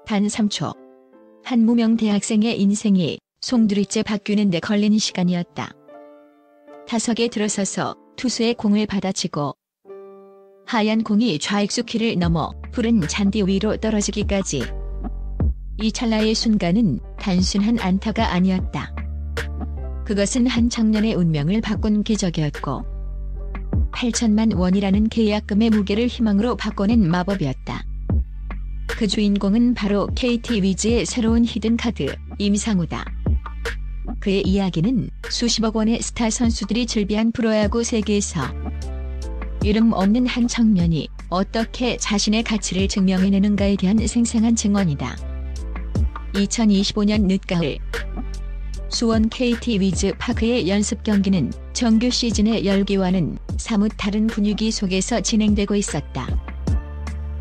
단 3초. 한 무명 대학생의 인생이 송두리째 바뀌는 데 걸린 시간이었다. 타석에 들어서서 투수의 공을 받아치고 하얀 공이 좌익수 키를 넘어 푸른 잔디 위로 떨어지기까지. 이 찰나의 순간은 단순한 안타가 아니었다. 그것은 한 청년의 운명을 바꾼 기적이었고 8천만 원이라는 계약금의 무게를 희망으로 바꿔낸 마법이었다. 그 주인공은 바로 KT 위즈의 새로운 히든카드 임상우다. 그의 이야기는 수십억 원의 스타 선수들이 즐비한 프로야구 세계에서 이름 없는 한 청년이 어떻게 자신의 가치를 증명해내는가에 대한 생생한 증언이다. 2025년 늦가을 수원 KT 위즈 파크의 연습 경기는 정규 시즌의 열기와는 사뭇 다른 분위기 속에서 진행되고 있었다.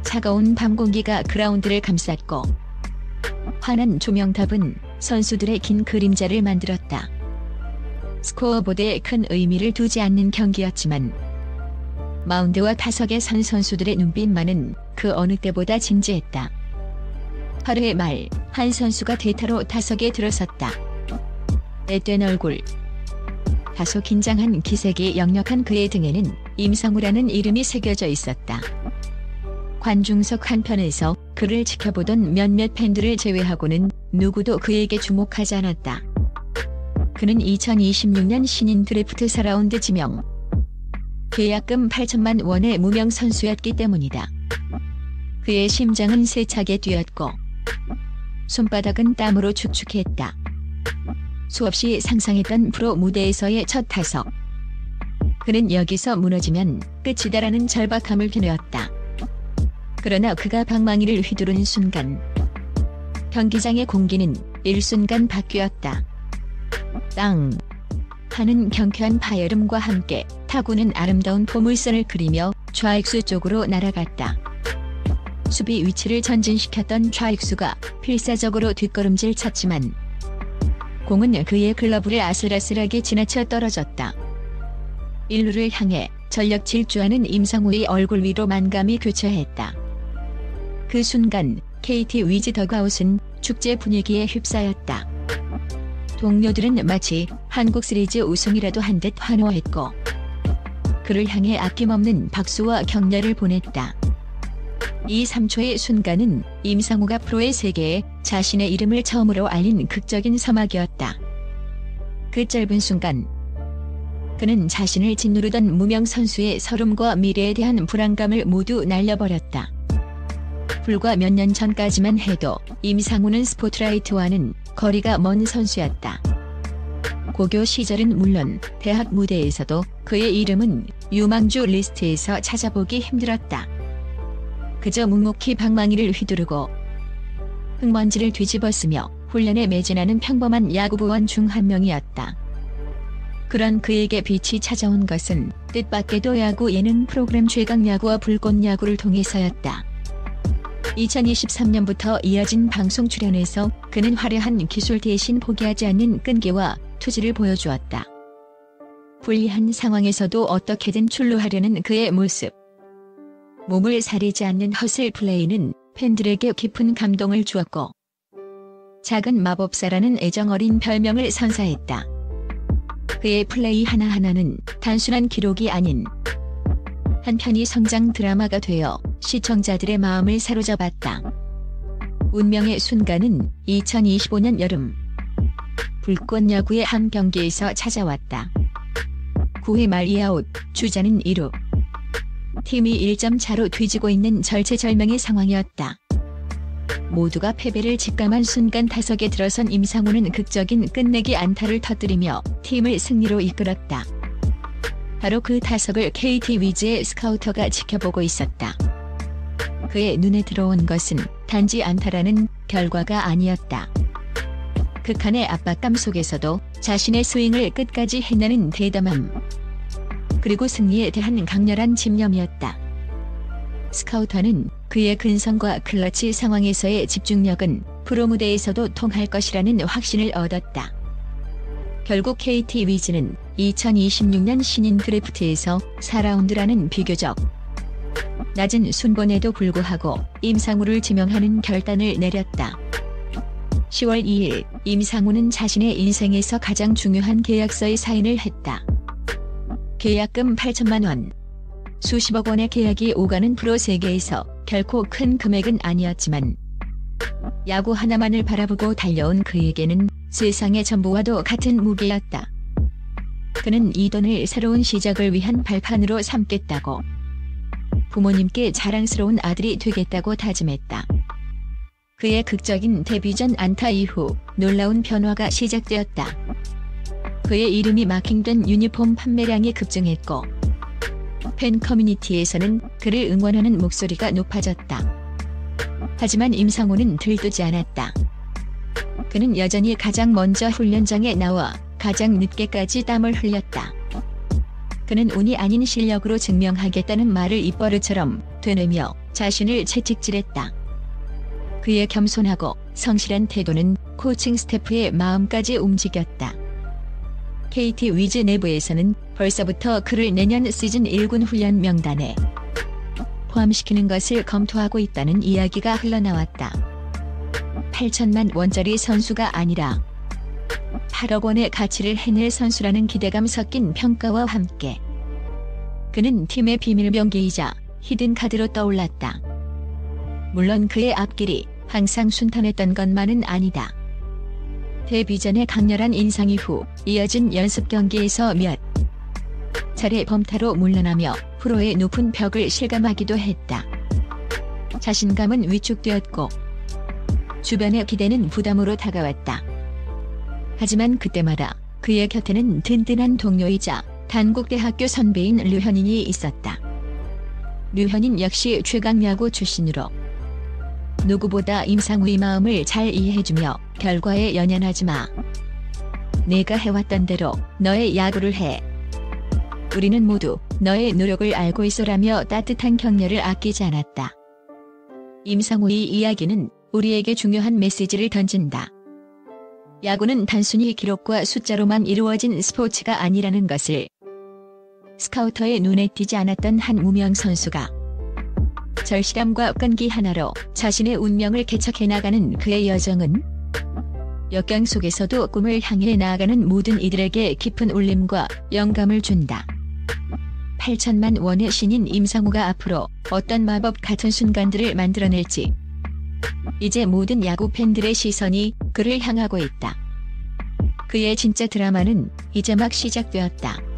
차가운 밤 공기가 그라운드를 감쌌고 환한 조명탑은 선수들의 긴 그림자를 만들었다. 스코어보드에 큰 의미를 두지 않는 경기였지만 마운드와 타석에 선 선수들의 눈빛만은 그 어느 때보다 진지했다. 8회 말 한 선수가 대타로 타석에 들어섰다. 앳된 얼굴, 다소 긴장한 기색이 역력한 그의 등에는 임상우라는 이름이 새겨져 있었다. 관중석 한편에서 그를 지켜보던 몇몇 팬들을 제외하고는 누구도 그에게 주목하지 않았다. 그는 2026년 신인 드래프트 4라운드 지명, 계약금 8천만 원의 무명 선수였기 때문이다. 그의 심장은 세차게 뛰었고 손바닥은 땀으로 축축했다. 수없이 상상했던 프로 무대에서의 첫 타석. 그는 여기서 무너지면 끝이다라는 절박함을 겨누었다. 그러나 그가 방망이를 휘두른 순간 경기장의 공기는 일순간 바뀌었다. 땅! 하는 경쾌한 파열음과 함께 타구는 아름다운 포물선을 그리며 좌익수 쪽으로 날아갔다. 수비 위치를 전진시켰던 좌익수가 필사적으로 뒷걸음질 쳤지만 공은 그의 글러브를 아슬아슬하게 지나쳐 떨어졌다. 1루를 향해 전력 질주하는 임상우의 얼굴 위로 만감이 교차했다. 그 순간 KT 위즈 더그아웃은 축제 분위기에 휩싸였다. 동료들은 마치 한국 시리즈 우승이라도 한 듯 환호했고 그를 향해 아낌없는 박수와 격려를 보냈다. 이 3초의 순간은 임상우가 프로의 세계에 자신의 이름을 처음으로 알린 극적인 서막이었다. 그 짧은 순간 그는 자신을 짓누르던 무명 선수의 서름과 미래에 대한 불안감을 모두 날려버렸다. 불과 몇 년 전까지만 해도 임상우는 스포트라이트와는 거리가 먼 선수였다. 고교 시절은 물론 대학 무대에서도 그의 이름은 유망주 리스트에서 찾아보기 힘들었다. 그저 묵묵히 방망이를 휘두르고 흙먼지를 뒤집어쓰며 훈련에 매진하는 평범한 야구부원 중 한 명이었다. 그런 그에게 빛이 찾아온 것은 뜻밖에도 야구 예능 프로그램 최강야구와 불꽃야구를 통해서였다. 2023년부터 이어진 방송 출연에서 그는 화려한 기술 대신 포기하지 않는 끈기와 투지를 보여주었다. 불리한 상황에서도 어떻게든 출루하려는 그의 모습. 몸을 사리지 않는 허슬 플레이는 팬들에게 깊은 감동을 주었고 작은 마법사라는 애정어린 별명을 선사했다. 그의 플레이 하나하나는 단순한 기록이 아닌 한 편의 성장 드라마가 되어 시청자들의 마음을 사로잡았다. 운명의 순간은 2025년 여름 불꽃야구의 한 경기에서 찾아왔다. 9회 말 2아웃, 주자는 2루. 팀이 1점 차로 뒤지고 있는 절체절명의 상황이었다. 모두가 패배를 직감한 순간 타석에 들어선 임상우는 극적인 끝내기 안타를 터뜨리며 팀을 승리로 이끌었다. 바로 그 타석을 KT 위즈의 스카우터가 지켜보고 있었다. 그의 눈에 들어온 것은 단지 안타라는 결과가 아니었다. 극한의 압박감 속에서도 자신의 스윙을 끝까지 해내는 대담함. 그리고 승리에 대한 강렬한 집념이었다. 스카우터는 그의 근성과 클러치 상황에서의 집중력은 프로 무대에서도 통할 것이라는 확신을 얻었다. 결국 KT 위즈는 2026년 신인 드래프트에서 4라운드라는 비교적 낮은 순번에도 불구하고 임상우를 지명하는 결단을 내렸다. 10월 2일 임상우는 자신의 인생에서 가장 중요한 계약서에 사인을 했다. 계약금 8천만 원. 수십억 원의 계약이 오가는 프로 세계에서 결코 큰 금액은 아니었지만 야구 하나만을 바라보고 달려온 그에게는 세상의 전부와도 같은 무게였다. 그는 이 돈을 새로운 시작을 위한 발판으로 삼겠다고, 부모님께 자랑스러운 아들이 되겠다고 다짐했다. 그의 극적인 데뷔전 안타 이후 놀라운 변화가 시작되었다. 그의 이름이 마킹된 유니폼 판매량이 급증했고 팬 커뮤니티에서는 그를 응원하는 목소리가 높아졌다. 하지만 임상우는 들뜨지 않았다. 그는 여전히 가장 먼저 훈련장에 나와 가장 늦게까지 땀을 흘렸다. 그는 운이 아닌 실력으로 증명하겠다는 말을 입버릇처럼 되뇌며 자신을 채찍질했다. 그의 겸손하고 성실한 태도는 코칭 스태프의 마음까지 움직였다. KT 위즈 내부에서는 벌써부터 그를 내년 시즌 1군 훈련 명단에 포함시키는 것을 검토하고 있다는 이야기가 흘러나왔다. 8천만 원짜리 선수가 아니라 8억 원의 가치를 해낼 선수라는 기대감 섞인 평가와 함께 그는 팀의 비밀병기이자 히든카드로 떠올랐다. 물론 그의 앞길이 항상 순탄했던 것만은 아니다. 데뷔 전의 강렬한 인상 이후 이어진 연습 경기에서 몇 차례 범타로 물러나며 프로의 높은 벽을 실감하기도 했다. 자신감은 위축되었고 주변의 기대는 부담으로 다가왔다. 하지만 그때마다 그의 곁에는 든든한 동료이자 단국대학교 선배인 류현인이 있었다. 류현인 역시 최강야구 출신으로 누구보다 임상우의 마음을 잘 이해해주며 결과에 연연하지 마. 내가 해왔던 대로 너의 야구를 해. 우리는 모두 너의 노력을 알고 있어라며 따뜻한 격려를 아끼지 않았다. 임상우의 이야기는 우리에게 중요한 메시지를 던진다. 야구는 단순히 기록과 숫자로만 이루어진 스포츠가 아니라는 것을 스카우터의 눈에 띄지 않았던 한 무명 선수가 절실함과 끈기 하나로 자신의 운명을 개척해 나가는 그의 여정은 역경 속에서도 꿈을 향해 나아가는 모든 이들에게 깊은 울림과 영감을 준다. 8천만 원의 신인 임상우가 앞으로 어떤 마법 같은 순간들을 만들어낼지 이제 모든 야구 팬들의 시선이 그를 향하고 있다. 그의 진짜 드라마는 이제 막 시작되었다.